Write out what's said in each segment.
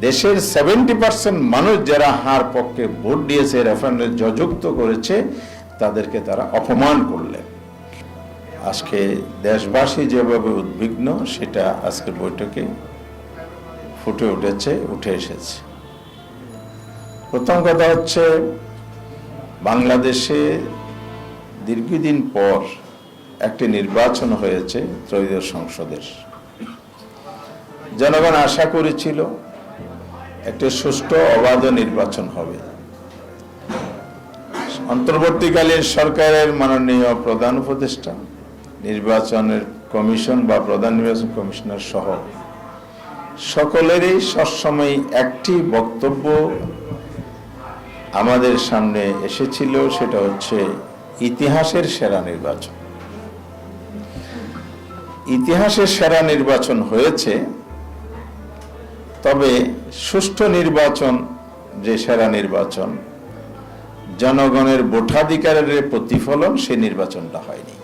দেশের 70% মানুষ যারা হার পক্ষে ভোট দিয়েছে, রেফারেন্ডামে জয়যুক্ত করেছে, তাদেরকে তারা অপমান করলেন। আজকে দেশবাসী যেভাবে উদ্বিগ্ন সেটা আজকে বৈঠকে উঠে এসেছে। প্রথম কথা হচ্ছে, বাংলাদেশে দীর্ঘদিন পর একটি নির্বাচন হয়েছে ত্রয়োদশ সংসদের। জনগণ আশা করেছিল একটি সুষ্ঠু অবাধ নির্বাচন হবে। অন্তর্বর্তীকালীন সরকারের মাননীয় প্রধান উপদেষ্টা, নির্বাচনের কমিশন বা প্রধান নির্বাচন কমিশনার সহ সকলেরই সবসময় একটি বক্তব্য আমাদের সামনে এসেছিল, সেটা হচ্ছে ইতিহাসের সেরা নির্বাচন। ইতিহাসের সেরা নির্বাচন হয়েছে, তবে সুষ্ঠু নির্বাচন যে সেরা নির্বাচন, জনগণের ভোটাধিকারের প্রতিফলন, সেই নির্বাচনটা হয়নি।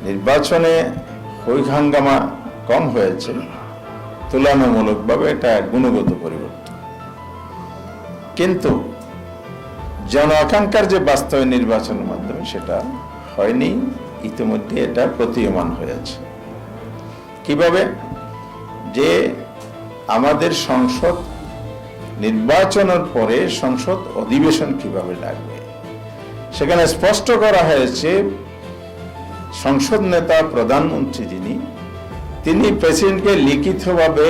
নির্বাচনে হই হাঙ্গামা কম হয়েছে, তুলনামূলকভাবে এটা গুণগত পরিবর্তন। কিন্তু জন আকাঙ্ক্ষার যে বাস্তবায়ন নির্বাচনের মাধ্যমে সেটা হয়নি, ইতিমধ্যে এটা প্রতীয়মান হয়েছে। কিভাবে? যে আমাদের সংসদ নির্বাচনের পরে সংসদ অধিবেশন কিভাবে ডাকবে, সেখানে স্পষ্ট করা হয়েছে সংসদ নেতা প্রধানমন্ত্রী তিনি প্রেসিডেন্টকে লিখিতভাবে,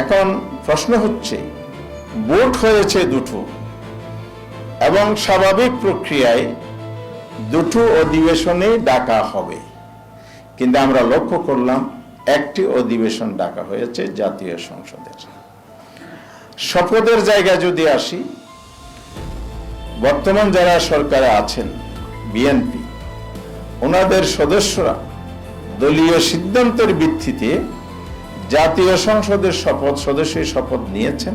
এখন প্রশ্ন হচ্ছে ভোট হয়েছে দুটো এবং স্বাভাবিক প্রক্রিয়ায় দুটো অধিবেশনে ডাকা হবে, কিন্তু আমরা লক্ষ্য করলাম একটি অধিবেশন ডাকা হয়েছে জাতীয় সংসদের। শপথের জায়গায় যদি আসি, বর্তমান যারা সরকারে আছেন বিএনপি, ওনাদের সদস্যরা দলীয় সিদ্ধান্তের ভিত্তিতে জাতীয় সংসদের সদস্যের শপথ নিয়েছেন,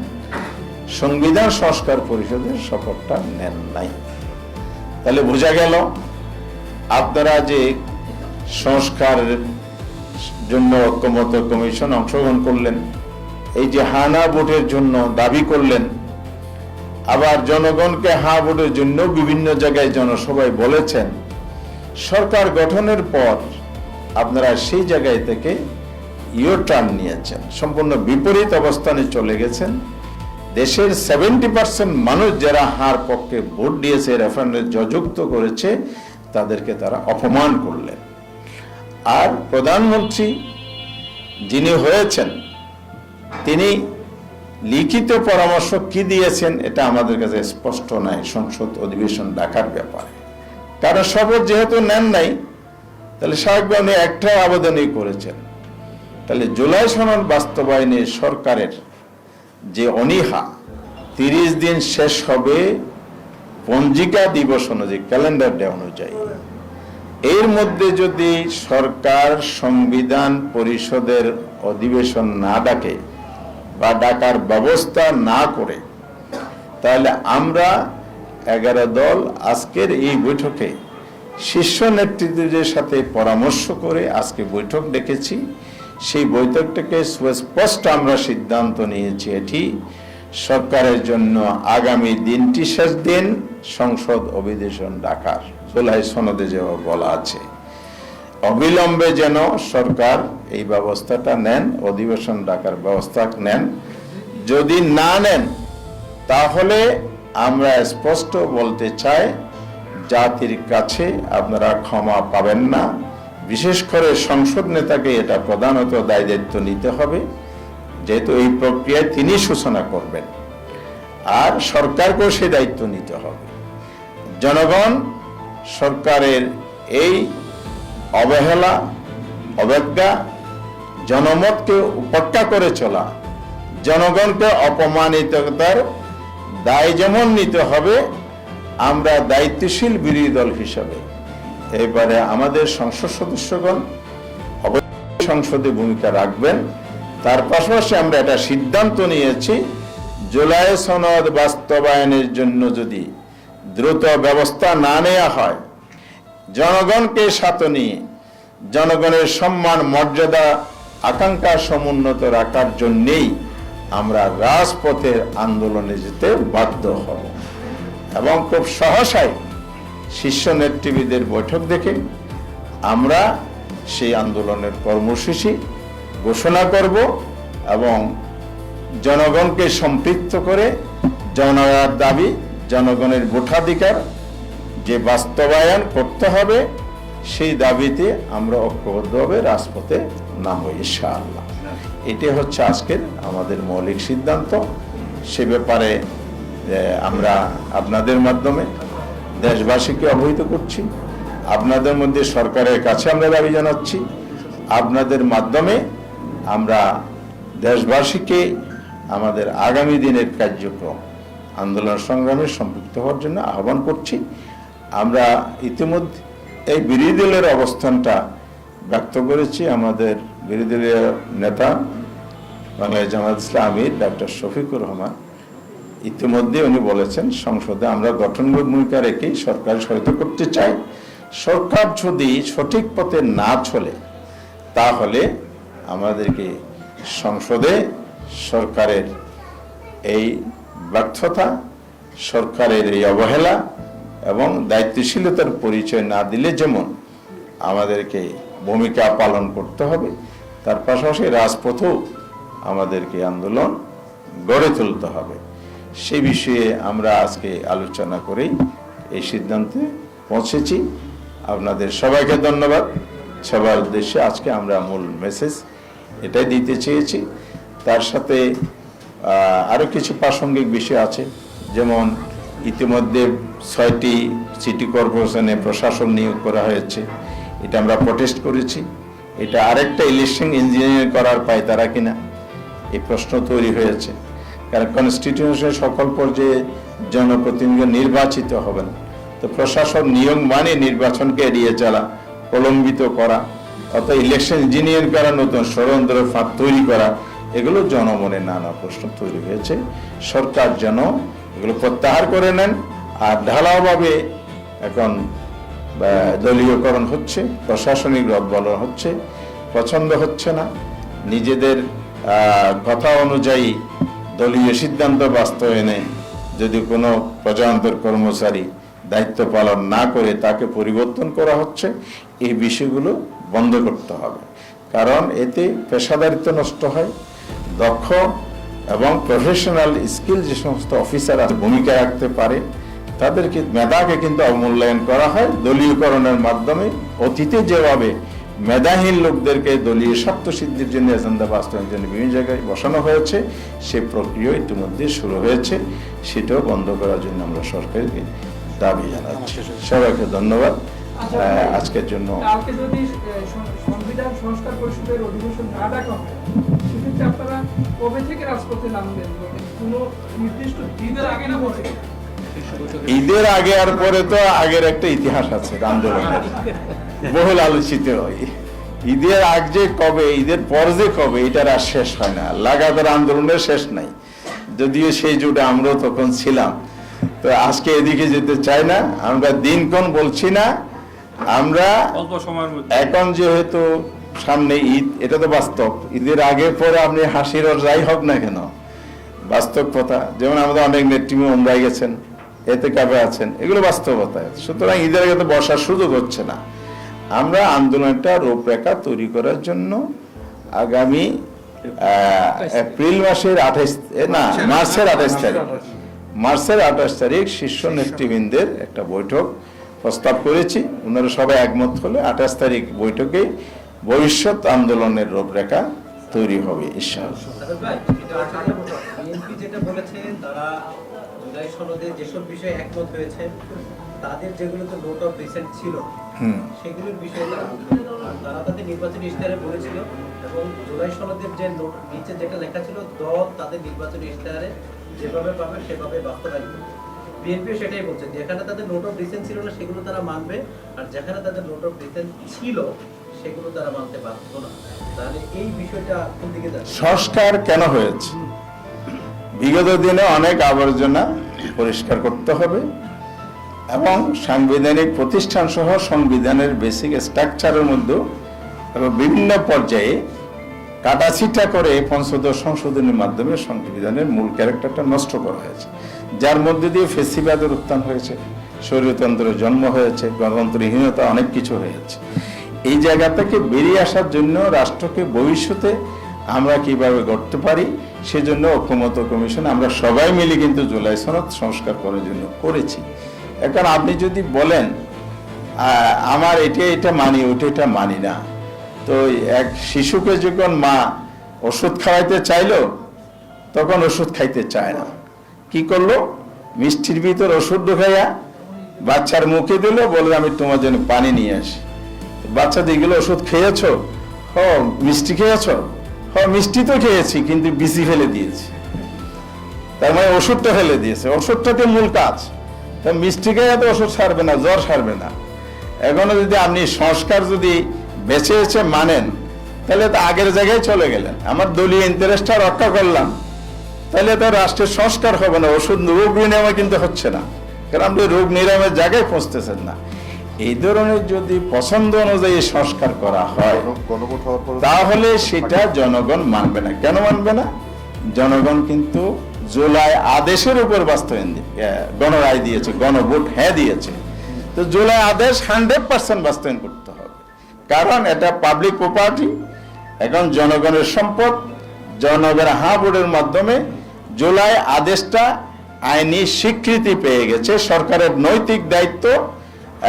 সংবিধান সংস্কার পরিষদের শপথটা নেন নাই। তাহলে বোঝা গেল আপনারা যে সংস্কারের জন্য ঐক্যমত্য কমিশন অংশগ্রহণ করলেন, এই যে হানা ভোটের জন্য দাবি করলেন, আবার জনগণকে হা ভোটের জন্য বিভিন্ন জায়গায় জনসভায় বলেছেন, সরকার গঠনের পর আপনারা সেই জায়গায় থেকে টার্ন নিয়েছেন, সম্পূর্ণ বিপরীত অবস্থানে চলে গেছেন। দেশের 70% মানুষ যারা হার পক্ষে ভোট দিয়েছে, রেফারেন্ডামে জয়যুক্ত করেছে, তাদেরকে তারা অপমান করলেন। আর প্রধানমন্ত্রী যিনি হয়েছেন, তিনি লিখিত পরামর্শ কি দিয়েছেন এটা আমাদের কাছে স্পষ্ট নাই সংসদ অধিবেশন ডাকার ব্যাপারে। কারণ শপথ যেহেতু নেন নাই, তাহলে স্বাভাবিকভাবে উনি একটা আবেদনই করেছেন। তাহলে জুলাই সনদ বাস্তবায়নে সরকারের যে অনীহা, 30 দিন শেষ হবে পঞ্জিকা দিবস অনুযায়ী, ক্যালেন্ডার ডে অনুযায়ী। এর মধ্যে যদি সরকার সংবিধান পরিষদের অধিবেশন না ডাকে বা ডাকার ব্যবস্থা না করে, তাহলে আমরা 11 দল আজকের এই বৈঠকে শীর্ষ নেতৃত্বের সাথে পরামর্শ করে আজকে বৈঠক ডেকেছি। সেই বৈঠকটাকে স্পষ্ট আমরা সিদ্ধান্ত নিয়েছি, এটি সরকারের জন্য আগামী দিনটি শেষ দিন সংসদ অধিবেশন ডাকার, জুলাই সনদে যেভাবে বলা আছে, অবিলম্বে যেন সরকার এই ব্যবস্থাটা নেন, অধিবেশন ডাকার ব্যবস্থা নেন। যদি না নেন, তাহলে আমরা স্পষ্ট বলতে চাই, জাতির কাছে আপনারা ক্ষমা পাবেন না। বিশেষ করে সংসদ নেতাকে এটা প্রধানত দায়িত্ব নিতে হবে, যেহেতু এই প্রক্রিয়ায় তিনি সূচনা করবেন, আর সরকারকেও সেই দায়িত্ব নিতে হবে। জনগণ সরকারের এই অবহেলা, অবজ্ঞা, জনমতকে উপেক্ষা করে চলা, জনগণকে অপমানিততার দায় যেমন নিতে হবে, আমরা দায়িত্বশীল বিরোধী দল হিসাবে এবারে আমাদের সংসদ সদস্যগণ অবশ্যই সংসদে ভূমিকা রাখবেন। তার পাশাপাশি আমরা এটা সিদ্ধান্ত নিয়েছি, জুলাই সনদ বাস্তবায়নের জন্য যদি দ্রুত ব্যবস্থা না নেওয়া হয়, জনগণকে সাথে নিয়ে জনগণের সম্মান মর্যাদা আকাঙ্ক্ষা সমুন্নত রাখার জন্যেই আমরা রাজপথের আন্দোলনে যেতে বাধ্য হব এবং খুব সহসাই শীর্ষ নেতৃবৃন্দের বৈঠক দেখে আমরা সেই আন্দোলনের কর্মসূচি ঘোষণা করব এবং জনগণকে সম্পৃক্ত করে জনগণের দাবি, জনগণের ভোটাধিকার যে বাস্তবায়ন করতে হবে সেই দাবিতে আমরা ঐক্যবদ্ধভাবে রাজপথে নামব ইনশাআল্লাহ। এটি হচ্ছে আজকের আমাদের মৌলিক সিদ্ধান্ত। সে ব্যাপারে আমরা আপনাদের মাধ্যমে দেশবাসীকে অবহিত করছি, আপনাদের মধ্যে সরকারের কাছে আমরা দাবি জানাচ্ছি, আপনাদের মাধ্যমে আমরা দেশবাসীকে আমাদের আগামী দিনের কার্যক্রম আন্দোলন সংগ্রামে সম্পৃক্ত হওয়ার জন্য আহ্বান করছি। আমরা ইতিমধ্যে এই বিরোধী দলের অবস্থানটা ব্যক্ত করেছি। আমাদের বিরোধী দলীয় নেতা বাংলাদেশ জামায়াত ইসলামী আমির ডক্টর শফিকুর রহমান ইতিমধ্যে উনি বলেছেন, সংসদে আমরা গঠনমূলক ভূমিকা রেখেই সরকার সহায়তা করতে চাই। সরকার যদি সঠিক পথে না চলে তাহলে আমাদেরকে সংসদে সরকারের এই ব্যর্থতা, সরকারের এই অবহেলা এবং দায়িত্বশীলতার পরিচয় না দিলে যেমন আমাদেরকে ভূমিকা পালন করতে হবে, তার পাশাপাশি রাজপথেও আমাদেরকে আন্দোলন গড়ে তুলতে হবে। সেই বিষয়ে আমরা আজকে আলোচনা করেই এই সিদ্ধান্তে পৌঁছেছি। আপনাদের সবাইকে ধন্যবাদ। সবার উদ্দেশ্যে আজকে আমরা মূল মেসেজ এটাই দিতে চেয়েছি। তার সাথে আরও কিছু প্রাসঙ্গিক বিষয় আছে, যেমন ইতিমধ্যে 6টি সিটি কর্পোরেশনে প্রশাসন নিয়োগ করা হয়েছে, এটা আমরা প্রটেস্ট করেছি। এটা আরেকটা ইলেকশন ইঞ্জিনিয়ারিং করার পায় তারা কিনা এই প্রশ্ন তৈরি হয়েছে। কারণ কনস্টিটিউশনের সকল পর্যায়ে জনপ্রতিনিধি নির্বাচিত হবেন, তো প্রশাসন নিয়োগ মানে নির্বাচনকে এড়িয়ে চলা, প্রলম্বিত করা, অর্থাৎ ইলেকশন ইঞ্জিনিয়ারিং করা, নতুন ষড়যন্ত্র ফাঁদ তৈরি করা, এগুলো জনমনে নানা প্রশ্ন তৈরি হয়েছে। সরকার যেন এগুলো প্রত্যাহার করে নেন। আর ঢালাওভাবে এখন দলীয়করণ হচ্ছে, প্রশাসনিক রদবদল হচ্ছে, পছন্দ হচ্ছে না। নিজেদের কথা অনুযায়ী দলীয় সিদ্ধান্ত বাস্তবায়নে যদি কোনো প্রজাতন্ত্র কর্মচারী দায়িত্ব পালন না করে তাকে পরিবর্তন করা হচ্ছে, এই বিষয়গুলো বন্ধ করতে হবে। কারণ এতে পেশাদারিত্ব নষ্ট হয়, দক্ষ এবং প্রফেশনাল স্কিল যে সমস্ত অফিসার আছে ভূমিকা রাখতে পারে তাদেরকে মেধাকে কিন্তু অবমূল্যায়ন করা হয় দলীয়করণের মাধ্যমে। অতীতে যেভাবে মেধাহীন লোকদেরকে দলীয় স্বার্থ সিদ্ধির জন্য এজেন্ডা বাস্তবায়নের জন্য বিভিন্ন জায়গায় বসানো হয়েছে, সে প্রক্রিয়া ইতিমধ্যে শুরু হয়েছে। সেটাও বন্ধ করার জন্য আমরা সরকারকে দাবি জানাচ্ছি। সবাইকে ধন্যবাদ আজকের জন্য। কালকে যদি সংবিধান সংস্কার পরিষদের অধিবেশন না ডাকা হয়, সেক্ষেত্রে আপনারা কবে থেকে রাজপথে নামবেন? কোনো নির্দিষ্ট ঈদের আগে না বলছে? ঈদের আগে আর পরে তো আগের একটা ইতিহাস আছে আন্দোলনের, বহুল আলোচিত হয়। ঈদের আগে যে কবে, ঈদের পর যে কবে, এটার আর শেষ হয় না। লাগাতার আন্দোলনের শেষ নাই, যদিও সেই জুটে আমরাও তখন ছিলাম। তো আজকে এদিকে যেতে চাই না, আমরা দিনক্ষণ বলছি না। আমরা এখন যেহেতু সামনে ঈদ, এটা তো বাস্তব। ঈদের আগে পরে আপনি হাসির যাই হোক না কেন, বাস্তব কথা। যেমন আমাদের অনেক নেতৃত্ব ওমরায় গেছেন, এতে কাবে আছেন, এগুলো বাস্তবতা। সুতরাং ঈদের আগে তো বসার সুযোগ হচ্ছে না। আমরা আন্দোলনটা রূপরেখা তৈরি করার জন্য আগামী এপ্রিল মাসের মার্চের 28 তারিখ শীর্ষ নেতৃবৃন্দের একটা বৈঠক প্রস্তাব করেছি। ওনারা সবাই একমত হলে 28 তারিখ বৈঠকে ভবিষ্যৎ আন্দোলনের রূপরেখা তৈরি হবে ইনশাআল্লাহ। যেটা বলেছে তারা জুলাই সনদে যেসব বিষয়ে একমত হয়েছে, তাদের যেগুলোতে নোট অফ ডিসেন্ট ছিল সেগুলোর বিষয়ে তারা তাদের নির্বাচনী ইশতেহারে বলেছিল, এবং জুলাই সনদের যে নোট নিচে যেটা লেখা ছিল, দল তাদের নির্বাচনী ইশতেহারে যেভাবে পাবে সেভাবে বাস্তবায়ন করবে। বিএনপি সেটাই বলছে, যেখানে তাদের নোট অফ ডিসেন্ট ছিল না সেগুলো তারা মানবে, আর যেখানে তাদের নোট অফ ডিসেন্ট ছিল সেগুলো তারা মানতে বাধ্য না। তাহলে এই বিষয়টা কোন দিকে যাচ্ছে? সংস্কার কেন হয়েছে? বিগত দিনে অনেক আবর্জনা পরিষ্কার করতে হবে এবং সাংবিধানিক প্রতিষ্ঠান সহ সংবিধানের বেসিক স্ট্রাকচারের মধ্যে এবং বিভিন্ন পর্যায়ে কাটাছিটা করে পঞ্চদশ সংশোধনের মাধ্যমে সংবিধানের মূল ক্যারেক্টারটা নষ্ট করা হয়েছে, যার মধ্যে দিয়ে ফেসিবাদের উত্থান হয়েছে, স্বৈরতন্ত্রের জন্ম হয়েছে, গণতন্ত্রহীনতা, অনেক কিছু হয়েছে। এই জায়গা থেকে বেরিয়ে আসার জন্য রাষ্ট্রকে ভবিষ্যতে আমরা কিভাবে গড়তে পারি সেজন্য ঐক্যমত্য কমিশন আমরা সবাই মিলে কিন্তু জুলাই সনদ সংস্কার করার জন্য করেছি। এখন আপনি যদি বলেন আমার এটা মানি ওইটা মানি না, তো এক শিশুকে যখন মা ওষুধ খাওয়াইতে চাইলো তখন ওষুধ খাইতে চায় না, কি করলো, মিষ্টির ভিতর ওষুধ ঢুকাইয়া বাচ্চার মুখে দিল, বলে আমি তোমার জন্য পানি নিয়ে আসি। বাচ্চা দিগুলো ওষুধ খেয়েছো? হ। মিষ্টি খেয়েছো? হ, মিষ্টি তো খেয়েছি, কিন্তু বিচি ফেলে দিয়েছি। তার মানে ওষুধটা ফেলে দিয়েছে, ওষুধটাতে মূল কাজ। তা মিষ্টি খেয়ে তো ওষুধ সারবে না, জ্বর সারবে না। এখনো যদি আপনি সংস্কার যদি বেঁচে মানেন, তাহলে তো আগের জায়গায় চলে গেলেন। আমার দলীয় ইন্টারেস্টটা রক্ষা করলাম, তাহলে তো রাষ্ট্রের সংস্কার হবে না, ওষুধ রোগ নিরাময় কিন্তু হচ্ছে না, কারণ আপনি রোগ নিরাময়ের জায়গায় পৌঁছতেছেন না। এই ধরনের যদি পছন্দ অনুযায়ী সংস্কার করা হয় তাহলে সেটা জনগণ মানবে না। কেন মানবে না? জনগণ কিন্তু জুলাই আদেশের উপর বাস্তবায়ন গণরায় দিয়েছে, গণভোট হ্যাঁ দিয়েছে। তো জুলাই আদেশ 100% বাস্তবায়ন করতে হবে, কারণ এটা পাবলিক প্রপার্টি, এখন জনগণের সম্পদ। জনগণের হ্যাঁ ভোটের মাধ্যমে জুলাই আদেশটা আইনি স্বীকৃতি পেয়ে গেছে, সরকারের নৈতিক দায়িত্ব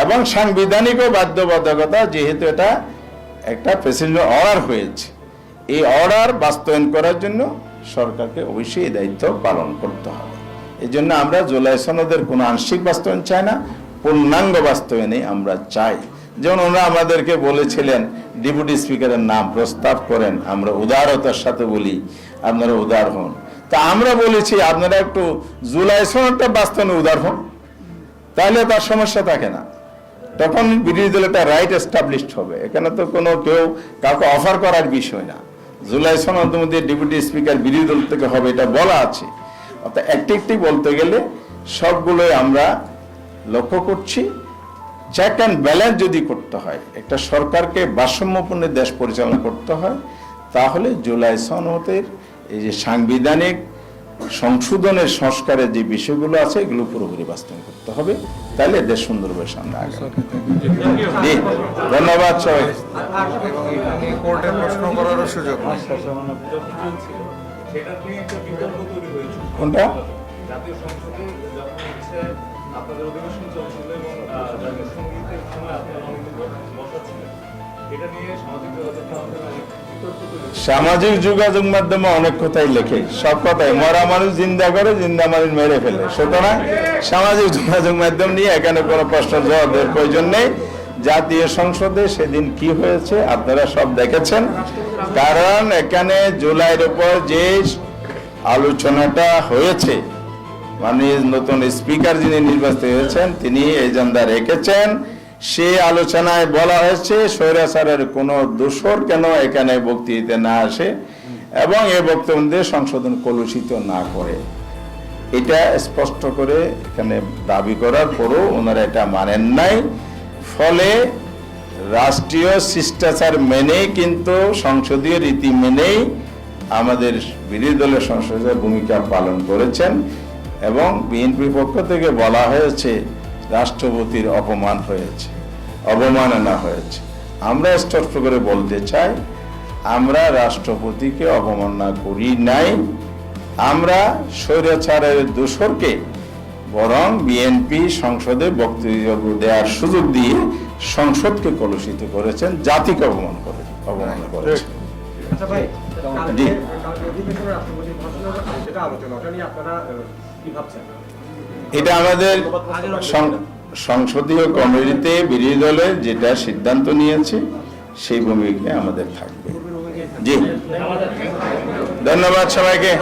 এবং সাংবিধানিক বাধ্যবাধকতা, যেহেতু এটা একটা প্রেসিডেন্ট অর্ডার হয়েছে, এই অর্ডার বাস্তবায়ন করার জন্য সরকারকে অবশ্যই এই দায়িত্ব পালন করতে হবে। এই জন্য আমরা জুলাই সনদের কোনো আংশিক বাস্তবায়ন চাই না, পূর্ণাঙ্গ বাস্তবায়নে আমরা চাই। যেমন ওনারা আমাদেরকে বলেছিলেন ডেপুটি স্পিকারের নাম প্রস্তাব করেন, আমরা উদারতার সাথে বলি আপনারা উদার হন। তা আমরা বলেছি আপনারা একটু জুলাই সনদটা বাস্তবায়নে উদার হন, তাহলে তার সমস্যা থাকে না, তখন বিরোধী দল একটা রাইট এস্টাবলিশড হবে। এখানে তো কোনো কেউ কাউকে অফার করার বিষয় না। জুলাই সনদের মধ্যে ডেপুটি স্পিকার বিরোধী দল থেকে হবে এটা বলা আছে। অর্থাৎ একটি বলতে গেলে সবগুলোই আমরা লক্ষ্য করছি। চেক অ্যান্ড ব্যালেন্স যদি করতে হয়, একটা সরকারকে ভারসাম্যপূর্ণ দেশ পরিচালনা করতে হয়, তাহলে জুলাই সনদের এই যে সাংবিধানিক সংশোধনের সংস্কারের যে বিষয়গুলো আছে এগুলো পুরোপুরি বাস্তবায়ন করতে হবে, তাহলে দেশ সুন্দরভাবে সামনে আগে। ধন্যবাদ সবাই। কোর্টে প্রশ্ন করার সুযোগ কোনটা? জাতীয় সংসদে যখন হচ্ছে আপনাদের অধিবেশন চলছিল এবং জাতীয় সঙ্গীতের সময় আপনারা অনেক বসাচ্ছিলেন, এটা নিয়ে সামাজিক যোগাযোগ মাধ্যমে সামাজিক যোগাযোগ মাধ্যমে অনেক কথাই লেখে, সব কথাই মরা মানুষ জিন্দা করে, জিন্দা মানুষ মেরে ফেলে। সুতরাং সামাজিক যোগাযোগ মাধ্যম নিয়ে এখানে কোনো প্রশ্ন জবাবের প্রয়োজন নেই। জাতীয় সংসদে সেদিন কি হয়েছে আপনারা সব দেখেছেন, কারণ এখানে জুলাইয়ের উপর যে আলোচনাটা হয়েছে, মানে নতুন স্পিকার যিনি নির্বাচিত হয়েছেন তিনি এজেন্ডা রেখেছেন। সে আলোচনায় বলা হয়েছে স্বৈরাচারের কোনো দোষর কেন এখানে বক্তৃতাতে না আসে এবং এই বক্তব্য সংশোধন কলুষিত না করে, এটা স্পষ্ট করে এখানে দাবি করার পরও ওনারা এটা মানেন নাই। ফলে রাষ্ট্রীয় শিষ্টাচার মেনেই কিন্তু সংসদীয় রীতি মেনেই আমাদের বিরোধী দলের সংসদে ভূমিকা পালন করেছেন এবং বিএনপির পক্ষ থেকে বলা হয়েছে রাষ্ট্রপতির অপমান হয়েছে, অবমাননা হয়েছে। আমরা স্পষ্ট করে বলতে চাই, আমরা রাষ্ট্রপতিকে অবমাননা করি নাই, আমরা স্বৈরাচারের দোসরকে বরং বিএনপি সংসদে বক্তব্য দেওয়ার সুযোগ দিয়ে সংসদকে কলুষিত করেছেন, জাতিকে অবমান করেছেন। আচ্ছা ভাই, জি। অধিবেশনে রাষ্ট্রপতি ভাষণের যেটা আলোচনা, ওটা নিয়ে আপনারা কি ভাবছেন? এটা আমাদের সংসদীয় কমিটিতে বিরোধী দলের যেটা সিদ্ধান্ত নিয়েছে সেই ভূমিকায় আমাদের থাকবে। জি, ধন্যবাদ সবাইকে।